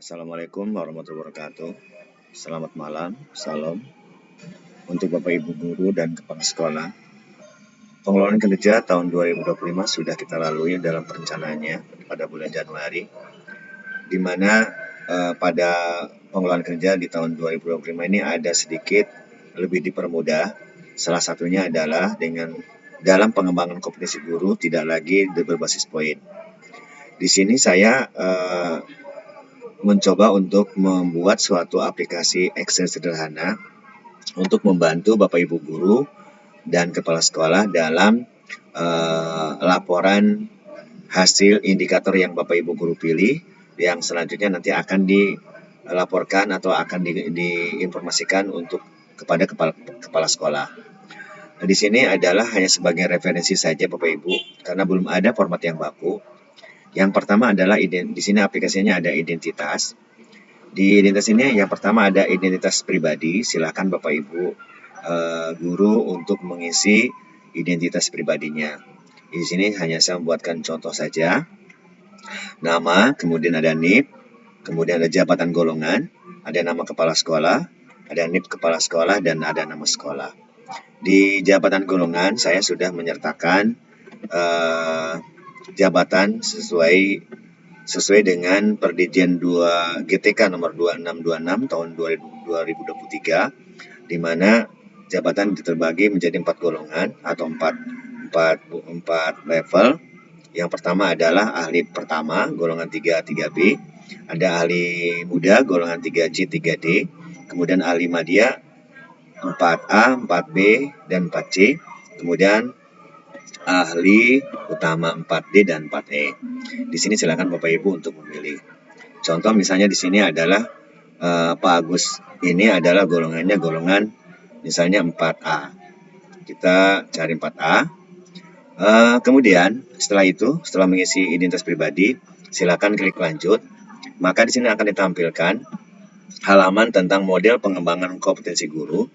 Assalamualaikum warahmatullahi wabarakatuh. Selamat malam, salam untuk Bapak Ibu guru dan kepala sekolah. Pengelolaan kinerja tahun 2025 sudah kita lalui dalam perencanaannya pada bulan Januari, di mana pada pengelolaan kinerja di tahun 2025 ini ada sedikit lebih dipermudah. Salah satunya adalah dengan dalam pengembangan kompetensi guru tidak lagi berbasis poin. Di sini saya mencoba untuk membuat suatu aplikasi Excel sederhana untuk membantu Bapak Ibu guru dan kepala sekolah dalam laporan hasil indikator yang Bapak Ibu guru pilih, yang selanjutnya nanti akan dilaporkan atau akan diinformasikan untuk kepada kepala sekolah. Nah, di sini adalah hanya sebagai referensi saja Bapak Ibu, karena belum ada format yang baku. Yang pertama adalah di sini aplikasinya ada identitas. Di identitas ini yang pertama ada identitas pribadi. Silakan Bapak Ibu guru untuk mengisi identitas pribadinya. Di sini hanya saya membuatkan contoh saja. Nama, kemudian ada NIP, kemudian ada jabatan golongan, ada nama kepala sekolah, ada NIP kepala sekolah, dan ada nama sekolah. Di jabatan golongan saya sudah menyertakan jabatan sesuai dengan Perdijen 2 GTK nomor 2626 tahun 2023, di mana jabatan terbagi menjadi 4 golongan atau 4 level. Yang pertama adalah ahli pertama golongan 3 3B, ada ahli muda golongan 3C 3D, kemudian ahli madya 4A, 4B, dan 4C, kemudian ahli utama 4D dan 4E. Di sini silakan Bapak Ibu untuk memilih. Contoh misalnya di sini adalah Pak Agus ini adalah golongannya golongan misalnya 4A. Kita cari 4A. Kemudian setelah mengisi identitas pribadi, silakan klik lanjut. Maka di sini akan ditampilkan halaman tentang model pengembangan kompetensi guru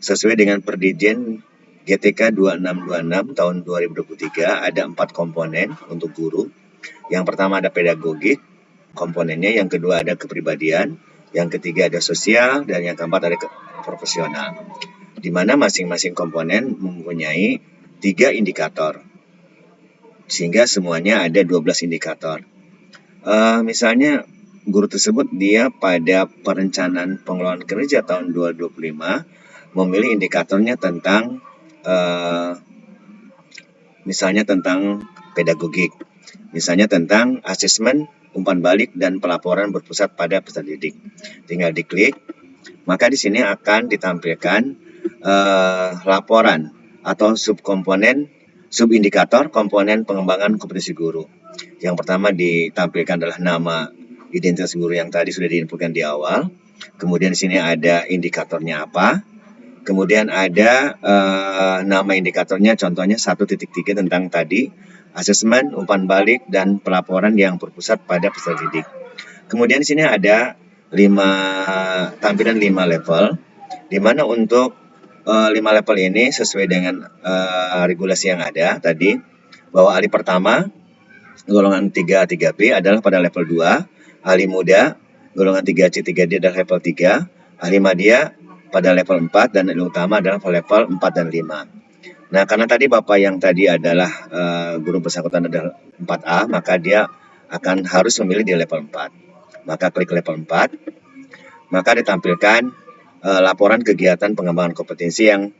sesuai dengan Perdijen GTK 2626 tahun 2023. Ada 4 komponen untuk guru. Yang pertama ada pedagogik komponennya, yang kedua ada kepribadian, yang ketiga ada sosial, dan yang keempat ada profesional. Di mana masing-masing komponen mempunyai 3 indikator, sehingga semuanya ada 12 indikator. Misalnya guru tersebut dia pada perencanaan pengelolaan kinerja tahun 2025 memilih indikatornya tentang misalnya tentang pedagogik, misalnya tentang asesmen, umpan balik, dan pelaporan berpusat pada peserta didik. Tinggal diklik, maka di sini akan ditampilkan laporan atau subindikator komponen pengembangan kompetensi guru. Yang pertama ditampilkan adalah nama identitas guru yang tadi sudah diinfokan di awal. Kemudian di sini ada indikatornya apa. Kemudian ada nama indikatornya, contohnya 1.3 tentang tadi asesmen, umpan balik, dan pelaporan yang berpusat pada peserta didik. Kemudian di sini ada tampilan 5 level, di mana untuk 5 level ini sesuai dengan regulasi yang ada tadi, bahwa ahli pertama golongan 3 3B adalah pada level 2, ahli muda golongan 3C 3D adalah level 3, ahli madya pada level 4, dan ahli utama adalah level 4 dan 5. Nah, karena tadi Bapak yang tadi adalah guru bersangkutan adalah 4A, maka dia akan harus memilih di level 4. Maka klik level 4, maka ditampilkan laporan kegiatan pengembangan kompetensi yang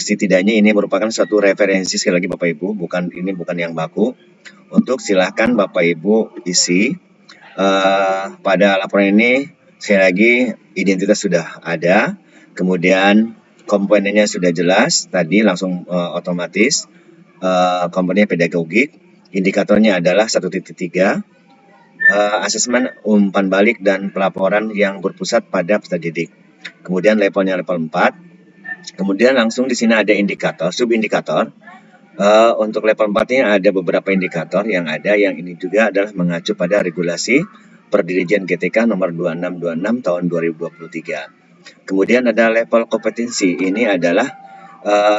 setidaknya ini merupakan suatu referensi, sekali lagi Bapak Ibu, bukan yang baku. Untuk silahkan Bapak Ibu isi pada laporan ini. Sekali lagi identitas sudah ada, kemudian komponennya sudah jelas, tadi langsung otomatis. Komponennya pedagogik, indikatornya adalah 1.3, asesmen, umpan balik, dan pelaporan yang berpusat pada peserta didik. Kemudian levelnya level 4. Kemudian langsung di sini ada indikator, subindikator. Untuk level 4-nya ada beberapa indikator yang ada, yang ini juga adalah mengacu pada regulasi Perdijen GTK nomor 2626 tahun 2023. Kemudian ada level kompetensi. Ini adalah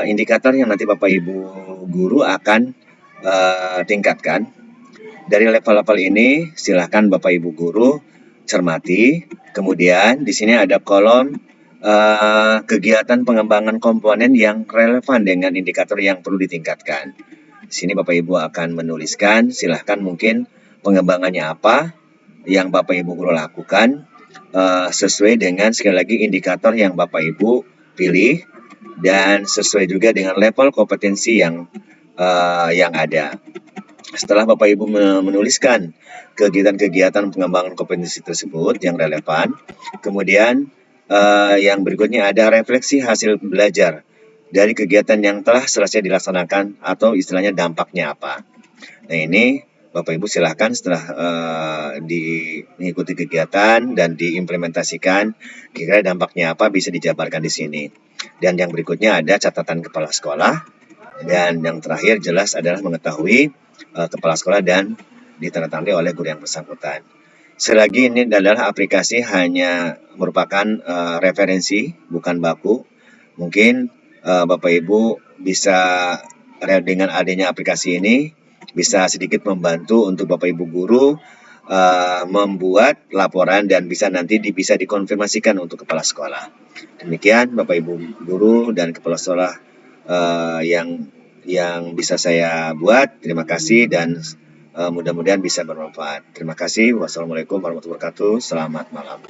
indikator yang nanti Bapak Ibu guru akan tingkatkan. Dari level-level ini silahkan Bapak Ibu guru cermati. Kemudian di sini ada kolom kegiatan pengembangan komponen yang relevan dengan indikator yang perlu ditingkatkan. Di sini Bapak Ibu akan menuliskan, silahkan mungkin pengembangannya apa yang Bapak Ibu guru lakukan sesuai dengan sekali lagi indikator yang Bapak Ibu pilih dan sesuai juga dengan level kompetensi yang ada. Setelah Bapak Ibu menuliskan kegiatan-kegiatan pengembangan kompetensi tersebut yang relevan, kemudian yang berikutnya ada refleksi hasil belajar dari kegiatan yang telah selesai dilaksanakan atau istilahnya dampaknya apa. Nah ini Bapak Ibu silahkan setelah mengikuti kegiatan dan diimplementasikan, kira-kira dampaknya apa bisa dijabarkan di sini. Dan yang berikutnya ada catatan kepala sekolah. Dan yang terakhir jelas adalah mengetahui kepala sekolah dan ditandatangani oleh guru yang bersangkutan. Selagi ini adalah aplikasi hanya merupakan referensi, bukan baku. Mungkin Bapak Ibu bisa dengan adanya aplikasi ini bisa sedikit membantu untuk Bapak Ibu guru membuat laporan dan bisa nanti bisa dikonfirmasikan untuk kepala sekolah. Demikian Bapak Ibu guru dan kepala sekolah yang bisa saya buat. Terima kasih dan mudah-mudahan bisa bermanfaat. Terima kasih. Wassalamualaikum warahmatullahi wabarakatuh. Selamat malam.